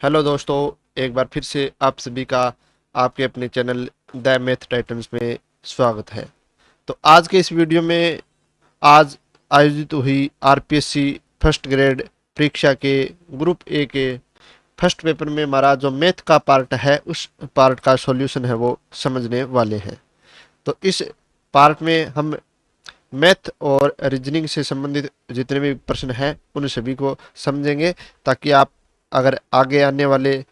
Hello दोस्तों, एक बार फिर से आप सभी का आपके अपने चैनल द मैथ टाइटन्स में स्वागत है। तो आज के इस वीडियो में आज आयोजित हुई आरपीएससी फर्स्ट ग्रेड परीक्षा के ग्रुप ए के फर्स्ट पेपर में हमारा जो मैथ का पार्ट है उस पार्ट का सॉल्यूशन है वो समझने वाले हैं। तो इस पार्ट में हम मैथ और रीजनिंग से संबंधित जितने भी प्रश्न हैं उन सभी को समझेंगे, ताकि आप अगर आगे आने वाले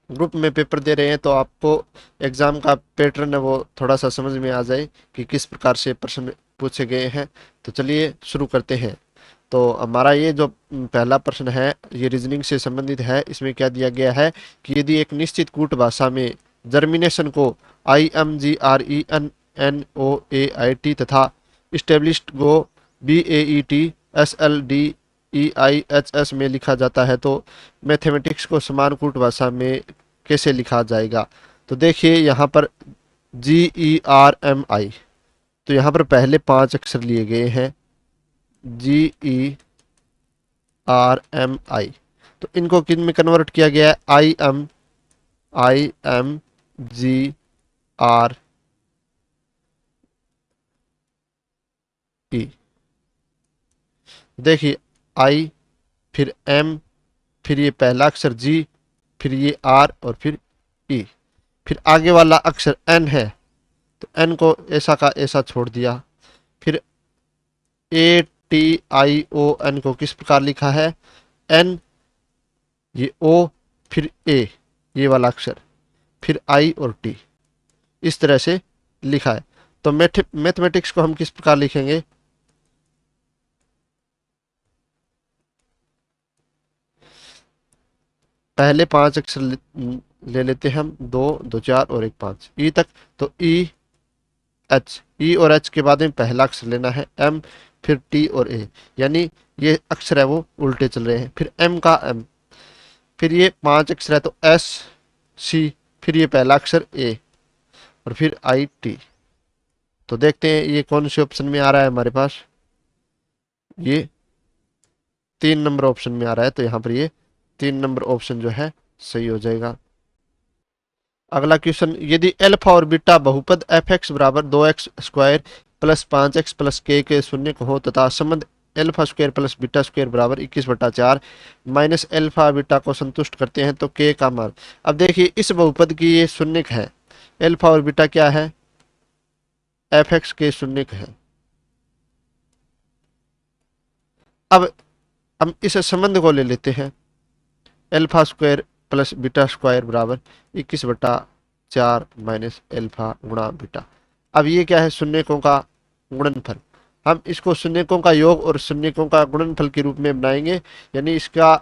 ग्रुप में पेपर दे रहे हैं तो आपको एग्जाम का पैटर्न है वो थोड़ा सा समझ में आ जाए कि किस प्रकार से प्रश्न पूछे गए हैं। तो चलिए शुरू करते हैं। तो हमारा ये जो पहला प्रश्न है ये रीजनिंग से संबंधित है। इसमें क्या दिया गया है कि यदि एक निश्चित कूट भाषा में जर्मिनेशन को IMGRENNOAIT तथा स्टेब्लिश्ड को BAETSLDEIHS में लिखा जाता है, तो मैथमेटिक्स को समान कूट भाषा में कैसे लिखा जाएगा। तो देखिए यहाँ पर GERMI, तो यहाँ पर पहले 5 अक्षर लिए गए हैं GERMI, तो इनको किन में कन्वर्ट किया गया है IMGRE। देखिए आई, फिर एम, फिर ये पहला अक्षर जी, फिर ये आर और फिर ई, फिर आगे वाला अक्षर एन है तो एन को ऐसा का ऐसा छोड़ दिया। फिर ATION को किस प्रकार लिखा है, एन, ये ओ, फिर ए, ये वाला अक्षर, फिर आई और टी, इस तरह से लिखा है। तो मैथमेटिक्स को हम किस प्रकार लिखेंगे, पहले 5 अक्षर ले लेते हैं हम, 2 2 4 और 1 5 ई तक। तो ई और एच के बाद में पहला अक्षर लेना है एम, फिर टी और ए, यानी ये अक्षर है वो उल्टे चल रहे हैं। फिर एम का एम, फिर ये 5 अक्षर है तो एस सी, फिर ये पहला अक्षर ए और फिर आई टी। तो देखते हैं ये कौन से ऑप्शन में आ रहा है हमारे पास, ये 3 नंबर ऑप्शन में आ रहा है। तो यहाँ पर ये 3 नंबर ऑप्शन जो है सही हो जाएगा। अगला क्वेश्चन, यदि अल्फा और बीटा बहुपद एफ एक्स बराबर 2x² प्लस 5x प्लस के शून्य हो तथा संबंध alpha square plus beta square बराबर 21/4 माइनस अल्फा बीटा को संतुष्ट करते हैं, तो के का मान। अब देखिए इस बहुपद की ये शून्यक है, अल्फा और बीटा क्या है, एफ एक्स के शून्यक है। अब हम इस संबंध को ले लेते हैं, alpha square plus beta square बराबर 21/4 माइनस अल्फा गुणा बीटा। अब ये क्या है, शून्यकों का गुणनफल। हम इसको शून्यकों का योग और शून्यकों का गुणनफल के रूप में बनाएंगे, यानी इसका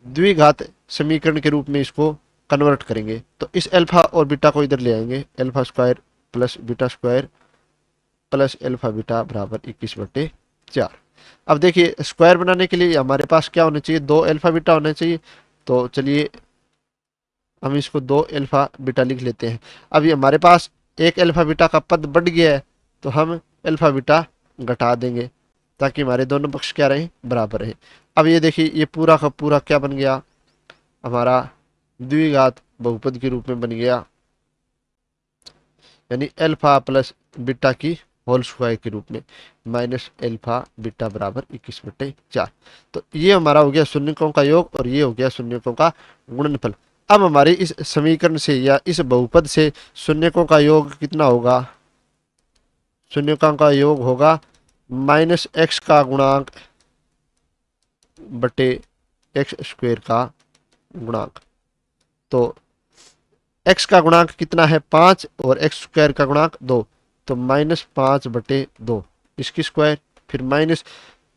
द्विघात समीकरण के रूप में इसको कन्वर्ट करेंगे। तो इस अल्फा और बीटा को इधर ले आएंगे, alpha square plus beta square plus alpha beta बराबर 21/4। अब देखिए स्क्वायर बनाने के लिए हमारे पास क्या होना चाहिए, 2 अल्फा बीटा होना चाहिए। तो चलिए हम इसको 2 अल्फा बीटा लिख लेते हैं। अभी हमारे पास एक अल्फा बीटा का पद बढ़ गया है तो हम अल्फा बीटा घटा देंगे ताकि हमारे दोनों पक्ष क्या रहे, बराबर रहे। अब ये देखिए ये पूरा का पूरा क्या बन गया, हमारा द्विघात बहुपद के रूप में बन गया, यानी अल्फा प्लस बीटा की होल स्क्वायर के रूप में, माइनस अल्फा बीटा बराबर 21/4। तो ये हमारा हो गया शून्यकों का योग और ये हो गया शून्यकों का गुणनफल। अब हमारे इस समीकरण से या इस बहुपद से शून्यकों का योग कितना होगा, शून्यकों का योग होगा माइनस एक्स का गुणांक बटे एक्स स्क्वायर का गुणांक। तो एक्स का गुणांक कितना है 5 और एक्स स्क्वायर का गुणांक 2, तो -5/2 इसकी स्क्वायर, फिर माइनस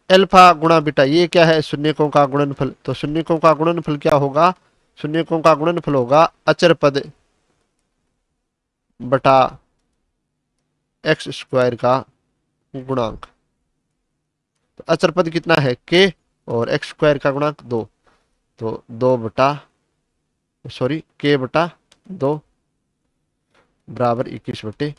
अल्फा गुणा बीटा, ये क्या है शून्यकों का गुणनफल। तो शून्यकों का गुणनफल क्या होगा, शून्यकों का गुणनफल होगा अचर पद बटा एक्स स्क्वायर का गुणांक। तो अचर पद कितना है के और एक्स स्क्वायर का गुणांक 2, तो 2 बराबर 21/4।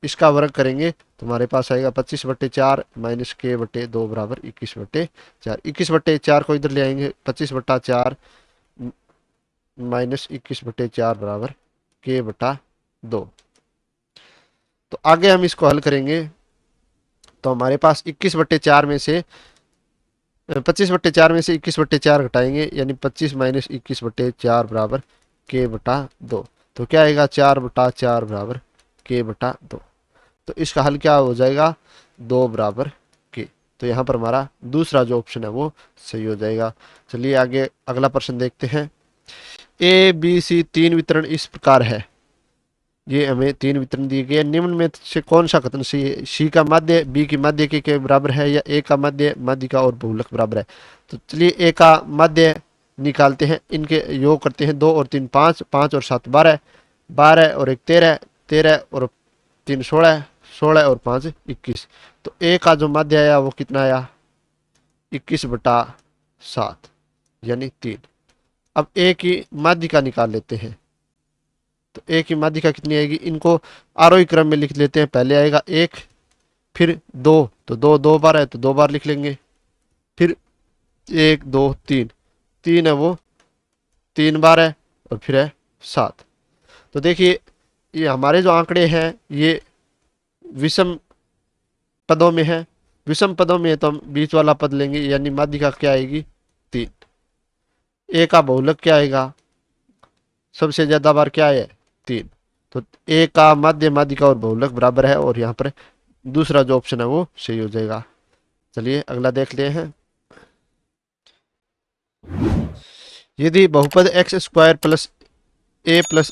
इसका वर्ग करेंगे तो हमारे पास आएगा 25/4 माइनस के बटे 2 बराबर 21/4। 21/4 को इधर ले आएंगे, 25/4 माइनस 21/4 बराबर k/2। तो आगे हम इसको हल करेंगे तो हमारे पास 21/4 में से 25/4 में से 21/4 घटाएंगे, यानी 25 माइनस 21/4 बराबर k/2। तो क्या आएगा 4/4 बराबर k/2। तो इसका हल क्या हो जाएगा 2 बराबर k। तो यहाँ पर हमारा दूसरा जो ऑप्शन है वो सही हो जाएगा। चलिए आगे अगला प्रश्न देखते हैं। ए बी सी तीन वितरण इस प्रकार है। ये हमें तीन वितरण दिए गए। निम्न में से कौन सा कथन सही है? सी का माध्य बी की माध्य के बराबर है, या ए का माध्य माध्यिका और बहुलक बराबर है। तो चलिए ए का माध्य निकालते हैं, इनके योग करते हैं। 2 और 3 5, 5 और 7 12, 12 और 1 13, 13 और 3 16, 16 और 5 21। तो ए का जो माध्य आया वो कितना आया 21/7 यानी 3। अब ए की माध्यिका निकाल लेते हैं। तो ए की माध्यिका कितनी आएगी, इनको आरोही क्रम में लिख लेते हैं। पहले आएगा 1, फिर 2, तो 2 2 बार है तो 2 बार लिख लेंगे, फिर 1 2 3, 3 है वो 3 बार है, और फिर है 7। तो देखिए ये हमारे जो आंकड़े हैं ये विषम पदों में है। विषम पदों में है तो हम बीच वाला पद लेंगे, यानी माध्यिका क्या आएगी 3। ए का बहुलक क्या आएगा, सबसे ज्यादा बार क्या है 3। तो ए का माध्य माध्यिका और बहुलक बराबर है, और यहाँ पर दूसरा जो ऑप्शन है वो सही हो जाएगा। चलिए अगला देख ले हैं। यदि बहुपद एक्स स्क्वायर प्लस ए प्लस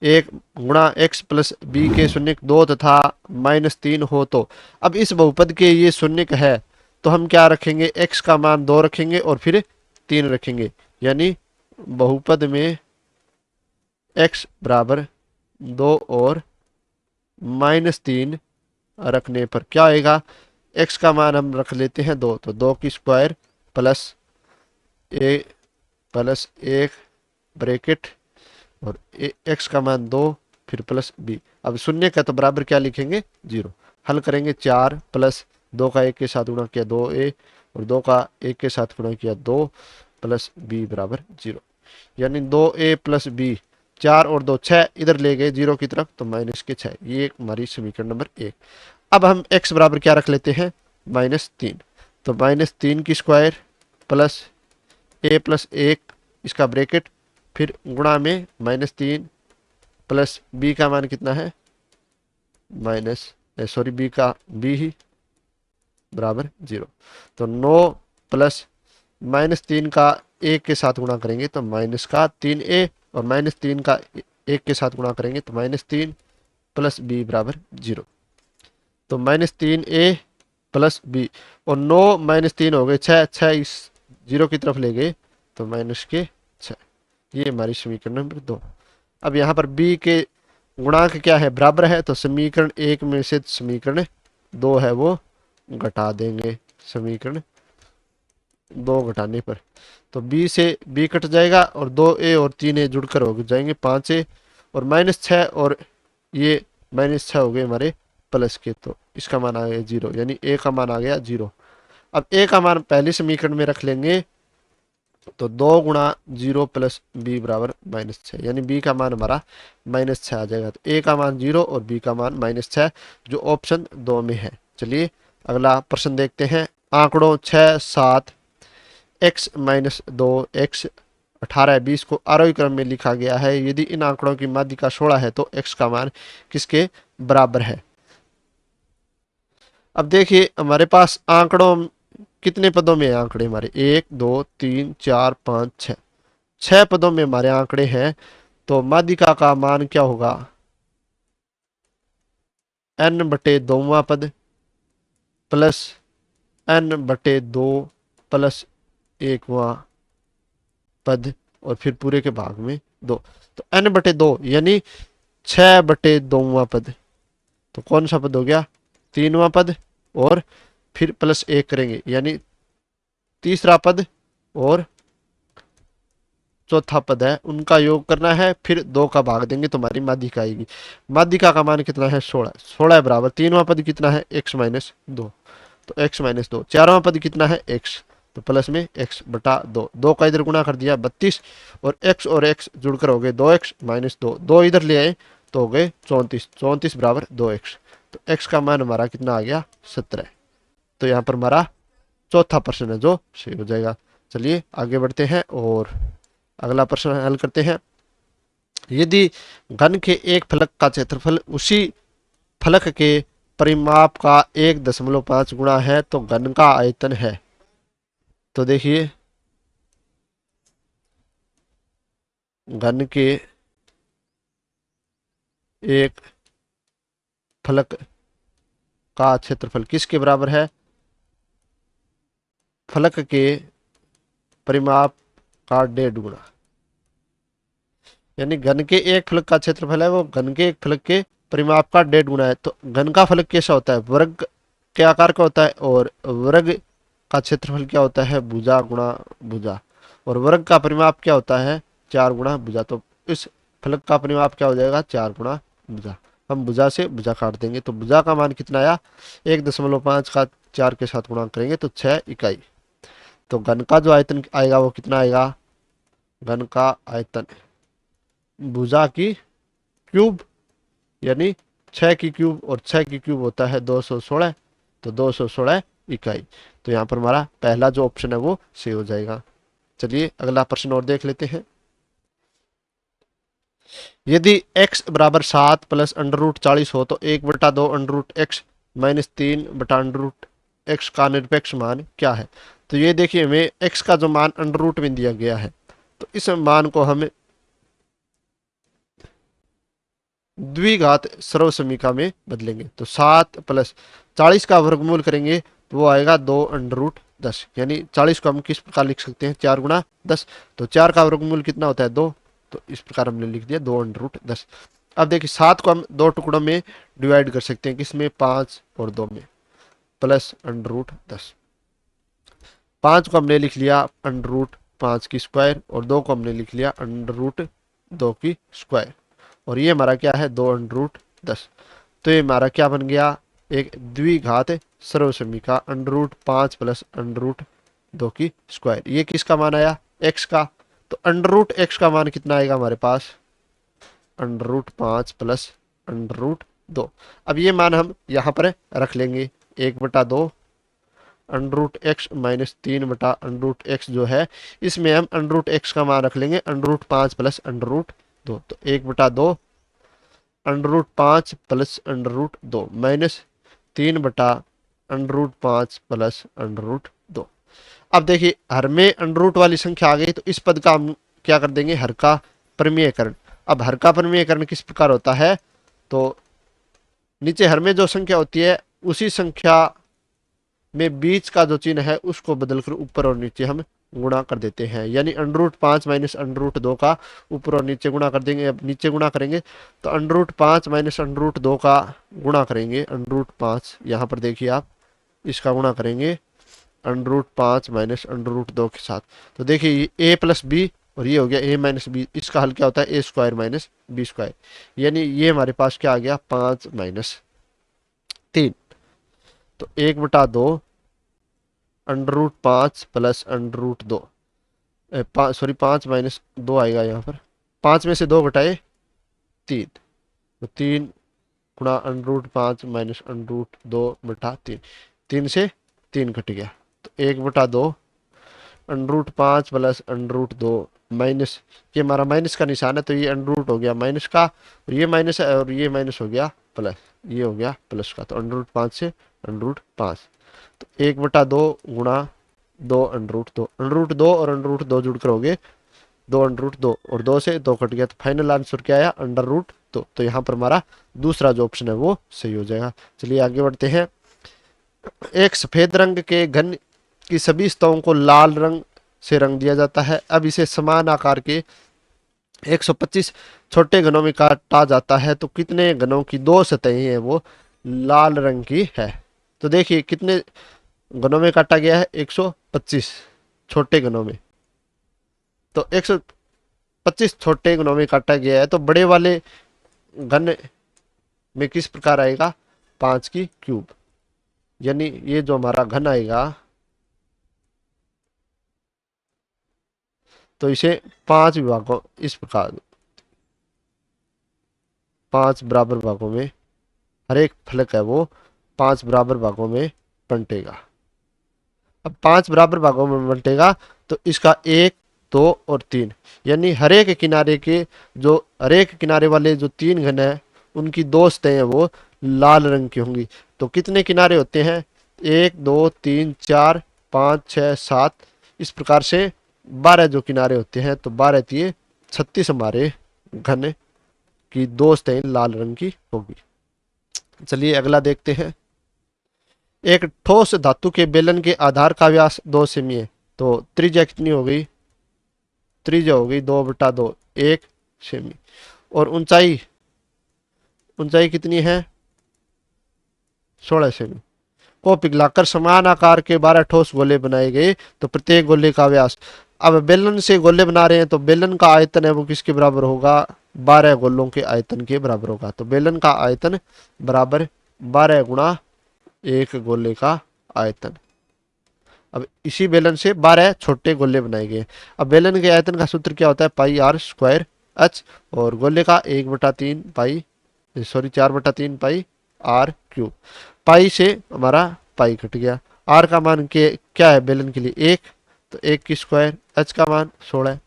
1 गुणा एक्स प्लस बी के शून्य 2 तथा -3 हो, तो अब इस बहुपद के ये शून्य है तो हम क्या रखेंगे, एक्स का मान 2 रखेंगे और फिर 3 रखेंगे। यानी बहुपद में एक्स बराबर 2 और -3 रखने पर क्या आएगा, एक्स का मान हम रख लेते हैं 2, तो 2 की स्क्वायर प्लस ए प्लस 1 ब्रैकेट और एक्स का मान 2 फिर प्लस बी। अब शून्य का तो बराबर क्या लिखेंगे 0। हल करेंगे 4 प्लस 2 का 1 के साथ गुणा किया 2a, और 2 का 1 के साथ गुणा किया 2 प्लस b बराबर 0। यानी 2a प्लस b, 4 और 2 6 इधर ले गए 0 की तरफ, तो माइनस के 6। ये हमारी समीकरण नंबर 1। अब हम x बराबर क्या रख लेते हैं -3। तो -3 की स्क्वायर प्लस a प्लस 1 इसका ब्रैकेट, फिर गुणा में -3 प्लस b का मान कितना है बी का b ही बराबर 0। तो 9 प्लस -3 का 1 के साथ गुणा करेंगे तो माइनस का 3a, और -3 का 1 के साथ गुणा करेंगे तो -3 प्लस b बराबर 0। तो -3a प्लस b, और 9 -3 हो गए 6, 6 इस 0 की तरफ ले गए तो माइनस के 6। ये हमारी समीकरण नंबर 2। अब यहाँ पर b के गुणांक क्या है बराबर है, तो समीकरण 1 में से समीकरण 2 है वो घटा देंगे। समीकरण 2 घटाने पर तो b से b कट जाएगा, और 2a और 3a जुड़कर हो जाएंगे 5a, और -6 और ये -6 हो गए हमारे प्लस के, तो इसका मान आ गया 0, यानी a का मान आ गया 0। अब a का मान पहले समीकरण में रख लेंगे, तो 2 गुणा 0 प्लस b बराबर -6, यानी b का मान हमारा -6 आ जाएगा। तो a का मान 0 और b का मान -6, जो ऑप्शन 2 में है। चलिए अगला प्रश्न देखते हैं। आंकड़ों 6 7 x -2 x 18 20 को आरोही क्रम में लिखा गया है। यदि इन आंकड़ों की माध्यिका 16 है तो x का मान किसके बराबर है। अब देखिए हमारे पास आंकड़ों कितने पदों में है आंकड़े हमारे, 1 2 3 4 5 6, 6 पदों में हमारे आंकड़े हैं। तो माध्यिका का मान क्या होगा, n/2वां पद प्लस n/2 प्लस 1वां पद, और फिर पूरे के भाग में 2। तो n/2 यानी 6/2वां पद, तो कौन सा पद हो गया 3वां पद, और फिर प्लस 1 करेंगे यानी तीसरा पद और चौथा पद है, उनका योग करना है, फिर 2 का भाग देंगे तो हमारी माध्यिका आएगी। माध्यिका का मान कितना है 16, 16 बराबर 3वां पद कितना है x -2, तो x -2। 4वां पद कितना है x, तो प्लस में x बटा 2, 2 का इधर गुणा कर दिया 32, और x जुड़कर हो गए 2x माइनस 2, 2 इधर ले आए तो हो गए 34, 34 बराबर 2x। तो x का मान हमारा कितना आ गया 17। तो यहाँ पर हमारा चौथा प्रश्न है जो सही हो जाएगा। चलिए आगे बढ़ते हैं और अगला प्रश्न हल करते हैं। यदि घन के एक फलक का क्षेत्रफल उसी फलक के परिमाप का 1.5 गुना है तो घन का आयतन है। तो देखिए घन के एक फलक का क्षेत्रफल किसके बराबर है, फलक के परिमाप का 1.5 गुना, यानी घन के एक फलक का क्षेत्रफल है वो घन के एक फलक के परिमाप का 1.5 गुना है। तो घन का फलक कैसा होता है, वर्ग के आकार का होता है, और वर्ग का क्षेत्रफल क्या होता है, भुजा गुणा भुजा, और वर्ग का परिमाप क्या होता है 4 गुणा भुजा। तो इस फलक का परिमाप क्या हो जाएगा 4 गुणा भुजा। हम भुजा से भुजा काट देंगे तो भुजा का मान कितना आया 1.5 का 4 के साथ गुणा करेंगे तो 6 इकाई। तो घन का जो आयतन आएगा वो कितना आएगा, घन का आयतन भुजा की क्यूब, यानी 6 की क्यूब, और 6 की क्यूब होता है 216, तो 216 इकाई। तो यहाँ पर हमारा पहला जो ऑप्शन है वो सही हो जाएगा। चलिए अगला प्रश्न और देख लेते हैं। यदि x बराबर 7 प्लस अंडर रूट 40 हो तो 1/2 अंडर रूट x माइनस 3 बटा अंडर रूट x का निरपेक्ष मान क्या है। तो ये देखिए हमें x का जो मान अंडर रूट में दिया गया है, तो इस मान को हम द्विघात सर्वसमीका में बदलेंगे। तो 7 प्लस 40 का वर्गमूल करेंगे तो वो आएगा 2 अंडर रूट 10, यानी 40 को हम किस प्रकार लिख सकते हैं 4 गुणा 10। तो 4 का वर्गमूल कितना होता है 2, तो इस प्रकार हमने लिख दिया 2 अंडर रूट 10। अब देखिए 7 को हम 2 टुकड़ों में डिवाइड कर सकते हैं, किसमें 5 और 2 में, प्लस अंडर रूट 10। 5 को हमने लिख लिया अंडर रूट 5 की स्क्वायर, और 2 को हमने लिख लिया अंडर रूट 2 की स्क्वायर, और ये हमारा क्या है 2 अंडर रूट 10। तो ये हमारा क्या बन गया, एक द्विघात सर्वसमीका under root 5 plus under root 2 की स्क्वायर। ये किसका मान आया x का, तो अंडर रूट x का मान कितना आएगा हमारे पास under root 5 plus under root 2। अब ये मान हम यहाँ पर रख लेंगे 1/2 अंडर रूट एक्स माइनस 3 बटा अंडर रूट एक्स जो है, इसमें हम अंडर रूट एक्स का मान रख लेंगे under root 5 plus under root 2। तो 1/2 under root 5 plus under root 2 minus 3 बटा under root 5 plus under root 2। अब देखिए हर में अंडर रूट वाली संख्या आ गई, तो इस पद का हम क्या कर देंगे हर का परिमेयकरण। अब हर का परिमेयकरण किस प्रकार होता है, तो नीचे हर में जो संख्या होती है उसी संख्या में बीच का जो चिन्ह है उसको बदलकर ऊपर और नीचे हम गुणा कर देते हैं, यानी under root 5 minus under root 2 का ऊपर और नीचे गुणा कर देंगे। अब नीचे गुणा करेंगे तो under root 5 minus under root 2 का गुणा करेंगे अंडर रूट 5, यहाँ पर देखिए आप इसका गुणा करेंगे under root 5 minus under root 2 के साथ। तो देखिए ए प्लस बी, और ये हो गया ए माइनस बी, इसका हल क्या होता है ए स्क्वायर माइनस बी स्क्वायर, यानी ये हमारे पास क्या आ गया 5 माइनस 3। तो 1/2 under root 5 plus under root 2, sorry 5 minus 2 आएगा यहाँ पर, 5 में से 2 घटाए 3, तो 3 गुणा under root 5 minus under root 2/3, 3 से 3 घट गया। तो 1/2 under root 5 plus under root 2 minus, ये हमारा माइनस का निशान है तो ये अंडर रूट हो गया माइनस का, और ये माइनस है और ये माइनस हो गया प्लस, ये हो गया प्लस का, तो अंडर रूट 5 से अंडर रूट 5। तो 1/2 गुणा 2 अंडर रूट 2 और अंडर रूट 2 जुड़कर हो गए 2 अंडर रूट 2, और 2 से 2 कट गया, तो फाइनल आंसर क्या आया अंडर रूट 2। तो यहाँ पर हमारा दूसरा जो ऑप्शन है वो सही हो जाएगा। चलिए आगे बढ़ते हैं। एक सफेद रंग के घन की सभी सतहों को लाल रंग से रंग दिया जाता है। अब इसे समान आकार के 125 छोटे घनों में काटा जाता है तो कितने घनों की 2 सतहें हैं वो लाल रंग की है। तो देखिए कितने घनों में काटा गया है 125 छोटे घनों में, तो 125 छोटे घनों में काटा गया है, तो बड़े वाले घन में किस प्रकार आएगा 5 की क्यूब, यानी ये जो हमारा घन आएगा तो इसे 5 विभागों, इस प्रकार 5 बराबर भागों में, हर एक फलक है वो 5 बराबर भागों में बंटेगा। अब 5 बराबर भागों में बंटेगा तो इसका 1, 2 और 3, यानी हर एक किनारे के, जो हर एक किनारे वाले जो 3 घन है उनकी 2 सतहें हैं वो लाल रंग की होंगी। तो कितने किनारे होते हैं? 1, 2, 3, 4, 5, 6, 7, इस प्रकार से 12 जो किनारे होते हैं। तो 12 दिए 36 हमारे घन की 2 सतहें लाल रंग की होगी। चलिए अगला देखते हैं। एक ठोस धातु के बेलन के आधार का व्यास 2 सेमी है। तो त्रिज्या कितनी हो गई? त्रिज्या हो गई 2/2, 1 सेमी। और ऊंचाई, ऊंचाई कितनी है? 16 सेमी। को पिघलाकर समान आकार के 12 ठोस गोले बनाए गए तो प्रत्येक गोले का व्यास। अब बेलन से गोले बना रहे हैं तो बेलन का आयतन है वो किसके बराबर होगा? 12 गोलों के आयतन के बराबर होगा। तो बेलन का आयतन बराबर 12 गुणा एक गोले का आयतन। अब इसी बेलन से 12 छोटे गोले बनाए गए। अब बेलन के आयतन का सूत्र क्या होता है? पाई आर स्क्वायर एच, और गोले का 1/3 पाई, सॉरी 4/3 पाई आर क्यूब। पाई से हमारा पाई कट गया। आर का मान के क्या है बेलन के लिए? 1, तो 1 की स्क्वायर, एच का मान 16,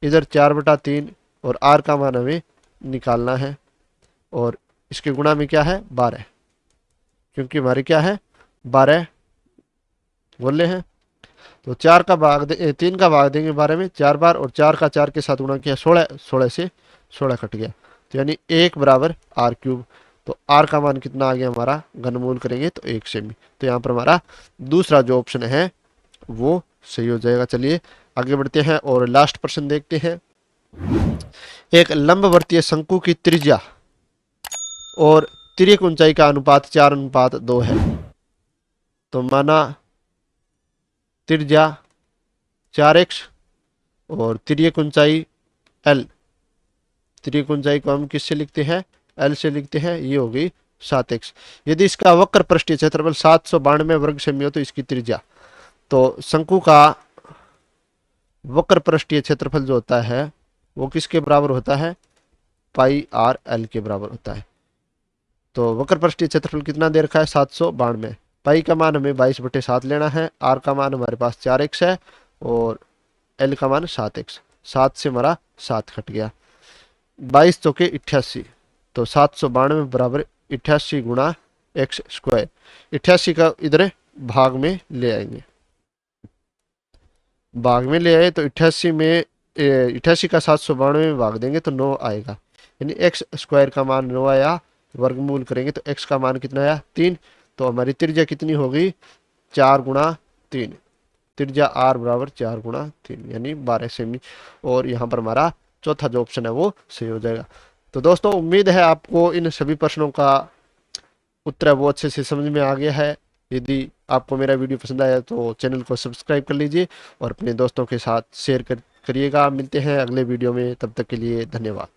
इधर 4/3 और आर का मान हमें निकालना है, और इसके गुणा में क्या है? 12, क्योंकि हमारे क्या है? 12 गोले हैं। तो 4 का भाग 3 का भाग देंगे 12 में 4 बार, और 4 का 4 के साथ गुणा किया 16, 16 से 16 कट गया। तो यानी 1 बराबर आर क्यूब। तो आर का मान कितना आ गया हमारा? घनमूल करेंगे तो 1 सेमी। तो यहाँ पर हमारा दूसरा जो ऑप्शन है वो सही हो जाएगा। चलिए आगे बढ़ते हैं और लास्ट प्रश्न देखते हैं। एक लंबवर्तीय शंकु की त्रिज्या और तिर्यक ऊंचाई का अनुपात 4:2 है। तो माना त्रिज्या 4x और तिर्यक ऊंचाई l। तिर्यक ऊंचाई को हम किससे लिखते हैं? l से लिखते हैं। ये हो गई 7x। यदि इसका वक्र पृष्ठीय क्षेत्रफल 792 वर्ग सेमी हो तो इसकी त्रिज्या। तो शंकु का वक्र पृष्ठीय क्षेत्रफल जो होता है वो किसके बराबर होता है? पाई आर एल के बराबर होता है। तो वक्र पृष्ठीय क्षेत्रफल कितना दे रखा है? 792। पाई का मान हमें 22/7 लेना है, आर का मान हमारे पास 4x है, और एल का मान 7x। 7 से हमारा 7 कट गया, 22 चौके 88। तो 792 बराबर 88 गुणा एक्स स्क्वायर। 88 का इधर भाग में ले आएंगे, भाग में ले आए तो 88 में 88 का 792 में भाग देंगे तो 9 आएगा, यानी एक्स स्क्वायर का मान 9 आया। वर्गमूल करेंगे तो एक्स का मान कितना आया? 3। तो हमारी त्रिज्या कितनी होगी? 4×3। त्रिज्या आर बराबर 4×3 यानी 12 सेमी। और यहाँ पर हमारा चौथा जो ऑप्शन है वो सही हो जाएगा। तो दोस्तों उम्मीद है आपको इन सभी प्रश्नों का उत्तर है वो अच्छे से समझ में आ गया है। यदि आपको मेरा वीडियो पसंद आया तो चैनल को सब्सक्राइब कर लीजिए और अपने दोस्तों के साथ शेयर करिएगा। मिलते हैं अगले वीडियो में, तब तक के लिए धन्यवाद।